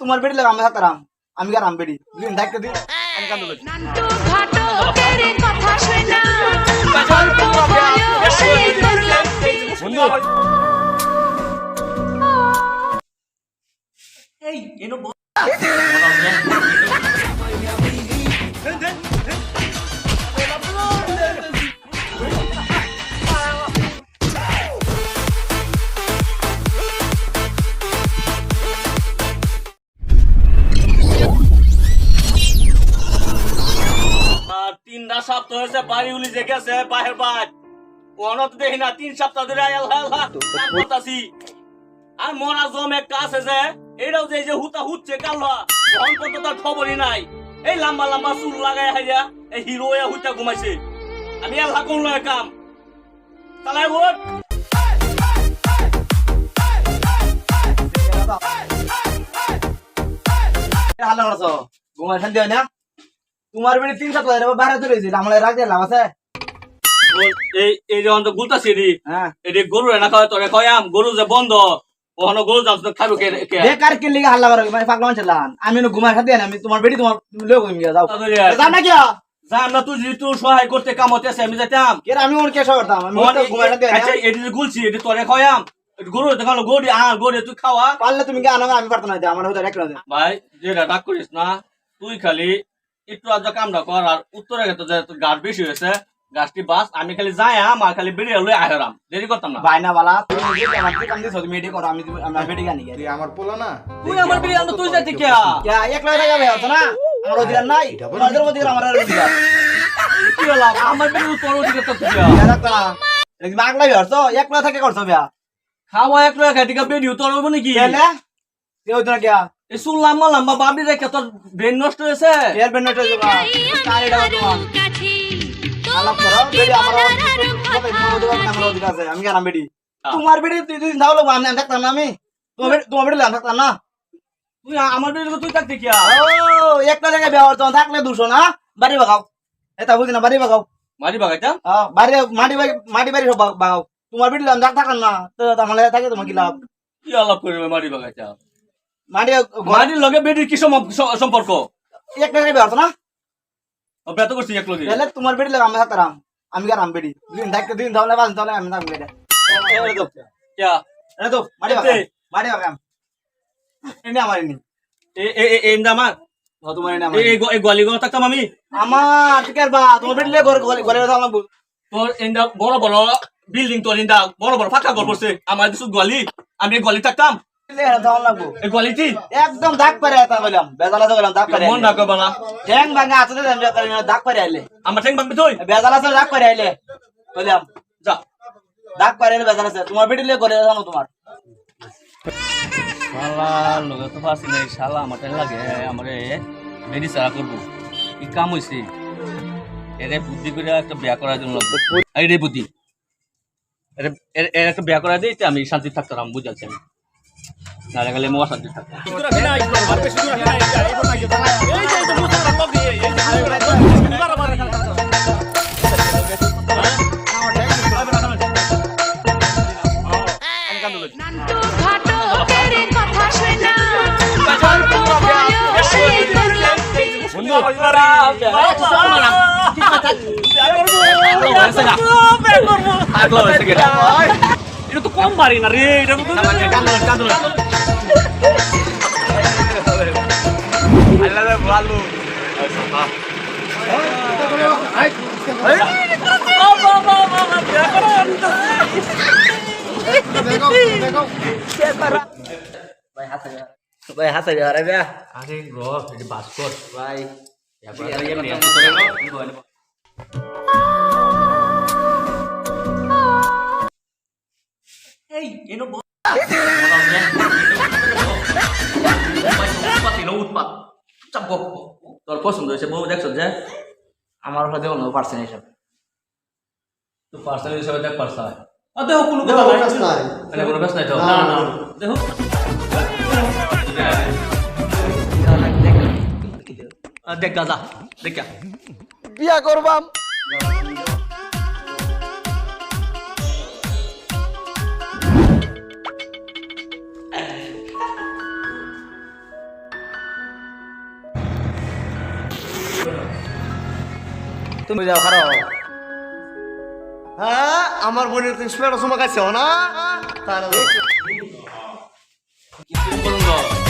তোমার বেটি লাগে আমি থাকতাম আমি আর বেটি দুদিন থাকতে দিই আমি কান্দো নান্টু ঘটকের কথা শোনা বন্ধু এই এনো তিনটা সপ্তাহ হয়েছে বাড়ি উলি জেগেছে বাহের বাদ অনত দেখি না 3 সপ্তাহ ধরে করতাছি আর মরা জমে কাজ আছে এটাও যে হুতা হুচ্ছে কাল্লা অন্তত তার খবরই নাই এই লম্বা লম্বা চুল লাগাই হাইয়া এই হিরো হুইতা ঘুমাইছে আমি আল্লাহ কোন লয় কাম তালাই ওঠ হাল্লা করছো ঘুমাই শান্তি হয় না তোমার বেটি 3 সপ্তাহ ধরে বাইরে চলে গেছিল আমার রাগ দিলাম আছে এই যে অন্ত গুলতাছি রে হ্যাঁ এটি গরু না খাওয়া তোরে কয়াম গরু যে বন্ধ ওখানে গরু যাস তো খাবো কে বেকার কি লিগে হাল্লা করো মানে পাগল মানুষ লান আমি নো ঘুমাই খাতে না আমি তোমার বেটি তোমার লোক হইম যাও যাও না কি জান না তুই যদি তুই সহায় করতে কাম হতে আছে আমি যাইতাম কে আমি ওর কেসা করতাম আমি তো ঘুমাই খাতে না আচ্ছা এটি যে গুলছি এটি তোরে কয়াম গরু দেখালো গরু গরু তুই খাওয়া পারলে তুমি কি আনো আমি পারতাম না আমার হতে এক রাতে ভাই যেটা ডাক করিস না তুই খালি একটু আজ কামটা কর আর উত্তরে গেছে যে গাছ বেশি হয়েছে গাছটি বাস আমি খালি যাই আর খালি বেরিয়ে লই আহেরাম দেরি করতাম না বাইনা বালা তুমি যদি আমার কাম দিছো তুমি এডি করো আমি আমার বেটি গানি তুই আমার পোলা না তুই আমার বেরিয়ে আনো তুই যাইতে কে কে এক লাখ টাকা বের না আমার অধিকার নাই তোমাদের অধিকার আমার অধিকার কি হলো আমার বেরিয়ে তোর ওদিকে তো তুই রাখতা না একদম আগলাই হরছো এক লাখ টাকা করছো বিয়া খাওয়া এক লোক খাইতে বেরিয়ে তোর হইব নাকি কেনে কেউ তো না কে এই চুল লম্বা লম্বা বাবলি রেখে তোর ব্রেন নষ্ট হয়েছে এর বেনটা যাবা কাই দাও তোমার আলাপ করো বেটি আমার আমার অধিকার আছে আমি কেন বেটি তোমার বেটি তুই তুই দাও লোক আমি থাকতাম না আমি তোমার বেটি লান থাকতাম না তুই আমার বেরিয়ে তুই থাকতে কি ও একটা জায়গায় বিয়া হতো থাকলে 200 না বাড়ি বাগাও এটা বুঝি না বাড়ি বাগাও মারি বাগাইতাম বাড়ি মাটি বাড়ি সব বাগাও তোমার বেটি লান থাকতাম না তো আমার থাকে তোমার কি লাভ কি আলাপ করবে মারি বাগাইতাম মাটি মারির লগে বেটির কি সম্পর্ক একটা জায়গায় বিয়া হতো না ব্যত করছি এক লগে তাহলে তোমার বেটি লাগে আমি থাকতাম আমি আর বেটি দিন থাকতে দিন তাহলে বাজ তাহলে আমি থাকবো এটা क्या এটা তো মাটি বাগাও মাটি বাগাম এনে আমার এনে এই দামা তোমার এনে আমার এই গলি ঘর থাকতাম আমি আমার ঠিক আছে বা তোমার বেটি লাগে ঘরে থাকলাম তোর ইন্দা বড় বড় বিল্ডিং তোর ইন্দা বড় বড় ফাঁকা ঘর করছে আমার কিছু গলি আমি গলি থাকতাম এই গলিটি একদম দাগ পারে আতা বললাম বেজালা তো বললাম দাগ পারে মন না করবা না ঠ্যাং ভাঙা আছে দাগ পারে আইলে আমার ঠ্যাং ভাঙবি তুই বেজালা তো দাগ পারে আইলে বললাম যা দাগ পারে আইলে বেজালা আছে তোমার বেটি লে করে জানো তোমার শালা লগে তো ফাসি নাই শালা আমার টাইম লাগে আমারে বেরি সারা করব কি কাম হইছে এরে বুদ্ধি করে একটা বিয়া করার জন্য লাগবে এই রে বুদ্ধি এর একটা বিয়া করা দিতে আমি শান্তি থাকতাম বুঝাচ্ছি আমি না গেলে মোয়া শান্তি থাকতাম নান্টু ঘটকের কথা শোনা এটা তো কম পারি না রে এটা ভালো ভাই হাসা যারা বে আরে রস এটা বাস্কর ভাই এই এনো উৎপাত চাপ তোর পছন্দ হয়েছে বউ দেখছ যে আমার সাথে অন্য পার্সেন্ট হিসাবে তো পার্সেন্ট হিসাবে দেখ পারছা দেখো কোনো কথা নাই মানে কোনো ব্যস্ত নাই তো না না দেখো দেখ গাজা দেখ বিয়া করবাম তুমি যাও খারাপ হ্যাঁ আমার বোনের তুমি স্পেয়ার সময় খাইছো না তাহলে পর্যন্ত